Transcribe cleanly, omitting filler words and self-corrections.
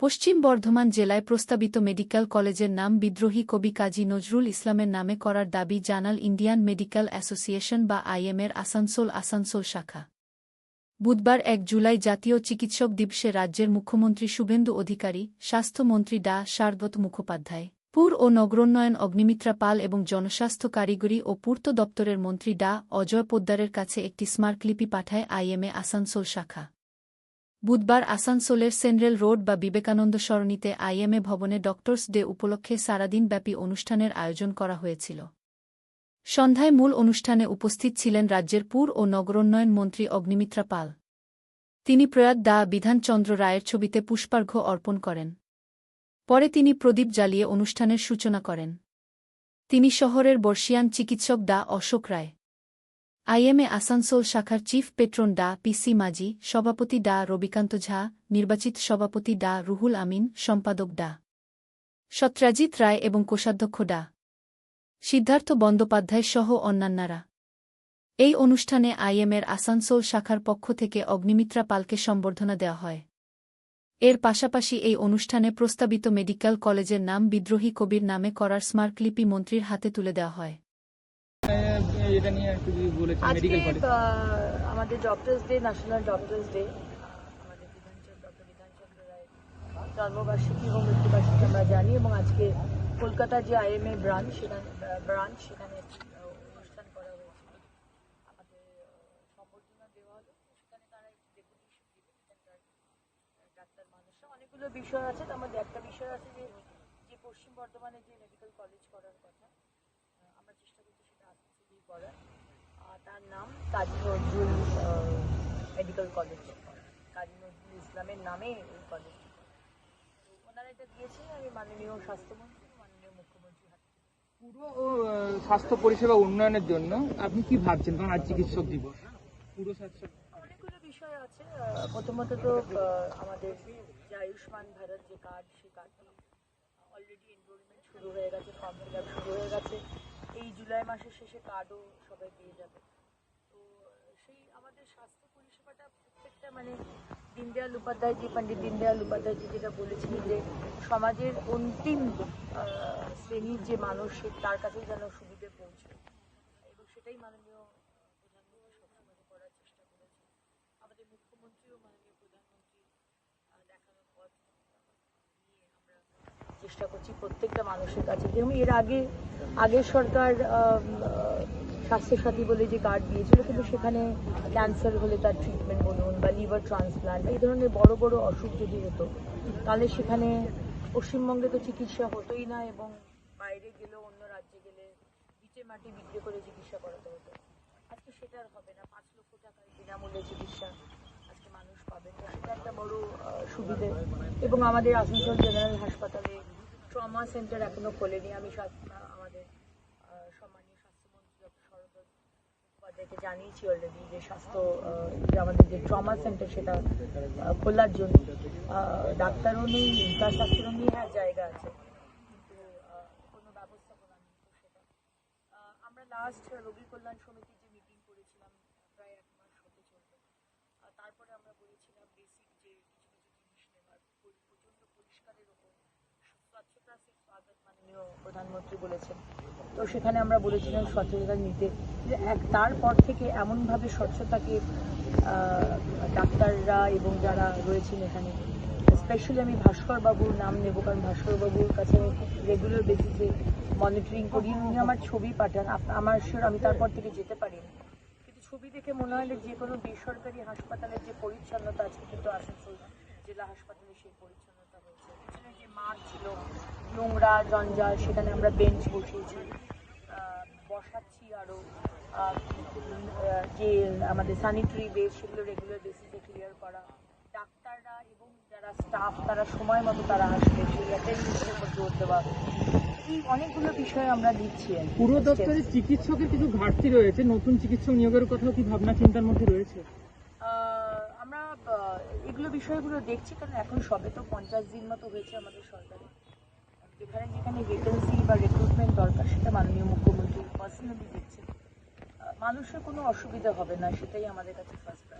পশ্চিম বর্ধমান জেলায় প্রস্তাবিত মেডিকেল কলেজের নাম বিদ্রোহী কবি কাজী নজরুল ইসলামের নামে করার দাবি জানাল ইন্ডিয়ান মেডিকেল অ্যাসোসিয়েশন বা আইএমের আসানসোল শাখা। বুধবার ১ জুলাই জাতীয় চিকিৎসক দিবসে রাজ্যের মুখ্যমন্ত্রী শুভেন্দু অধিকারী, স্বাস্থ্যমন্ত্রী ডা শারদত মুখোপাধ্যায়, পুর ও নগরোন্নয়ন অগ্নিমিত্রা পাল এবং জনস্বাস্থ্য কারিগরি ও পূর্ত দপ্তরের মন্ত্রী ডা অজয় পোদ্দারের কাছে একটি স্মারকলিপি পাঠায় আইএমএ আসানসোল শাখা। বুধবার আসানসোলের সেন্ট্রাল রোড বা বিবেকানন্দ সরণিতে আইএমএ ভবনে ডক্টরস ডে উপলক্ষে সারাদিনব্যাপী অনুষ্ঠানের আয়োজন করা হয়েছিল। সন্ধ্যায় মূল অনুষ্ঠানে উপস্থিত ছিলেন রাজ্যের পুর ও নগরোন্নয়ন মন্ত্রী অগ্নিমিত্রা পাল। তিনি প্রয়াত ডা বিধানচন্দ্র রায়ের ছবিতে পুষ্পার্ঘ্য অর্পণ করেন। পরে তিনি প্রদীপ জ্বালিয়ে অনুষ্ঠানের সূচনা করেন। তিনি শহরের বর্ষিয়ান চিকিৎসক ডা অশোক রায়, আইএমএ আসানসোল শাখার চিফ পেট্রন ডা পিসি মাঝি, সভাপতি ডা রবিকান্ত ঝা, নির্বাচিত সভাপতি ডা রুহুল আমিন, সম্পাদক ডা সত্রাজিৎ রায় এবং কোষাধ্যক্ষ ডা সিদ্ধার্থ বন্দ্যোপাধ্যায় সহ অন্যান্যরা। এই অনুষ্ঠানে আইএমএর আসানসোল শাখার পক্ষ থেকে অগ্নিমিত্রা পালকে সম্বর্ধনা দেওয়া হয়। এর পাশাপাশি এই অনুষ্ঠানে প্রস্তাবিত মেডিকেল কলেজের নাম বিদ্রোহী কবির নামে করার স্মারকলিপি মন্ত্রীর হাতে তুলে দেওয়া হয়। আমাদের doctors day, national doctors day, আমাদের ডক্টর বিধানচন্দ্র রায় জন্মবার্ষিকী এবং মৃত্যুবার্ষিকী আমরা জানি, এবং আজকে কলকাতার যে আইএমএ ব্রাঞ্চ সেখানে অনুষ্ঠান করা হয়েছিল। আমাদের সম্বর্ধনা দেওয়া হলো, সেখানে তারা একটি ডেপুটেশন দিবে। এখানকার ডাক্তার মানুষরা অনেকগুলো বিষয় আছে, তার মধ্যে একটা বিষয় আছে যে পশ্চিম বর্ধমানে যে মেডিকেল কলেজ করার কথা আমরা চেষ্টা করছি সেটা আসানসোলেই করার। তার নাম কাজী নজরুল মেডিকেল কলেজ, কাজী নজরুল ইসলামের নামে এই কলেজ। তো ওনারা এটা দিয়েছেন, আমি মাননীয় স্বাস্থ্যমন্ত্রী, মাননীয় মুখ্যমন্ত্রীর হাতে। পুরো স্বাস্থ্য পরিষেবা উন্নয়নের জন্য আপনি কি ভাবছেন? কারণ আজ চিকিৎসক দিবস, পুরো স্বাস্থ্য অনেকগুলো বিষয় আছে। প্রথমত তো আমাদের যে আয়ুষ্মান ভারত যে কার্ড, সেই কার্ডটি অলরেডি এনরোলমেন্ট শুরু হয়ে গেছে, ফর্ম ফিল আপ শুরু হয়ে গেছে। এই জুলাই মাসের শেষে কার্ডও সবাই পেয়ে যাবে। তো সেই আমাদের স্বাস্থ্য পরিষেবাটা প্রত্যেকটা পণ্ডিত দীনদয়াল উপাধ্যায়জি যেটা বলেছিলেন যে সমাজের অন্তিম শ্রেণীর যে মানুষ তার কাছেই যেন সুবিধে পৌঁছে, এবং সেটাই মাননীয় প্রধানমন্ত্রী সবসময় করার চেষ্টা করেছেন। আমাদের মুখ্যমন্ত্রী ও মাননীয় প্রধানমন্ত্রী দেখানোর পথ নিয়ে আমরা চেষ্টা করছি প্রত্যেকটা মানুষের কাছে। যেমন এর আগের সরকার স্বাস্থ্যসাথী বলে যে কার্ড দিয়েছিল, কিন্তু সেখানে ক্যান্সার হলে তার ট্রিটমেন্ট বলুন বা লিভার ট্রান্সপ্লান্ট, এই ধরনের বড় বড় অসুখ যদি হতো তাহলে সেখানে পশ্চিমবঙ্গে তো চিকিৎসা হতোই না, এবং বাইরে গেলেও অন্য রাজ্যে গেলে বিটে মাটি বিক্রি করে চিকিৎসা করাতে হতো। আজকে সেটা আর হবে না, 5 লক্ষ টাকার বিনামূল্যে চিকিৎসা আজকে মানুষ পাবেন, সেটা একটা বড় সুবিধে। এবং আমাদের আসানসোল জেনারেল হাসপাতালে ট্রমা সেন্টার এখনো খোলেনি। আমি আমাদের সম্মানীয় স্বাস্থ্যমন্ত্রী ডক্টর শারদত মুখোপাধ্যায়কে জানিয়েছি অলরেডি যে আমাদের যে ট্রমা সেন্টার সেটা খোলার জন্য। ডাক্তারও নেই, ইনফ্রাস্ট্রাকচারও নেই, হ্যাঁ জায়গা আছে, কিন্তু কোনো ব্যবস্থাপনা নেই। তো সেটা আমরা লাস্ট রোগী কল্যাণ সমিতির যে মিটিং করেছিলাম প্রায় 1 মাস হতে চলবে, তারপরে আমরা বলেছিলাম বেসিক যে কিছু জিনিস নেওয়ার, প্রচণ্ড পরিষ্কারের ওপর স্বচ্ছতা সে স্বাগত মাননীয় প্রধানমন্ত্রী বলেছেন। তো সেখানে আমরা বলেছিলাম স্বচ্ছতা নিতে, যে তারপর থেকে এমনভাবে স্বচ্ছতাকে ডাক্তাররা এবং যারা রয়েছেন এখানে, স্পেশালি আমি ভাস্করবাবুর নাম নেব, কারণ ভাস্করবাবুর কাছে আমি রেগুলার বেসিসে মনিটরিং করি। উনি আমার ছবি পাঠান, আমি তারপর থেকে যেতে পারিনি, কিন্তু ছবি দেখে মনে হয় যে কোনো বেসরকারি হাসপাতালের যে পরিচ্ছন্নতা আছে, কিন্তু আসানসোল জেলা হাসপাতালে সেই পরিচ্ছন্নতা হয়েছে। পিছনে যে মাঠ ছিল নোংরা জঞ্জাল, সেখানে আমরা বেঞ্চ বসিয়েছি, বসাচ্ছি আরও। যে আমাদের স্যানিটারি ওয়েস্ট সেগুলো রেগুলার বেসিসে ক্লিয়ার করা, ডাক্তাররা এবং যারা স্টাফ তারা সময় মতো তারা আসবে, সেই অ্যাটেন্ডেন্সের উপর জোর দেওয়া, এই অনেকগুলো বিষয় আমরা দিচ্ছি। পুরো দপ্তরে চিকিৎসকের কিছু ঘাটতি রয়েছে, নতুন চিকিৎসক নিয়োগের কথাও কি ভাবনা চিন্তার মধ্যে রয়েছে? আমরা বিষয়গুলো দেখছি, কারণ এখন সবে তো 50 দিন মতো হয়েছে আমাদের সরকারে। যেখানে ভ্যাকেন্সি বা রিক্রুটমেন্ট দরকার সেটা মাননীয় মুখ্যমন্ত্রী পার্সোনালি দেখছেন। মানুষের কোনো অসুবিধা হবে না, সেটাই আমাদের কাছে ফার্স্ট প্রায়োরিটি।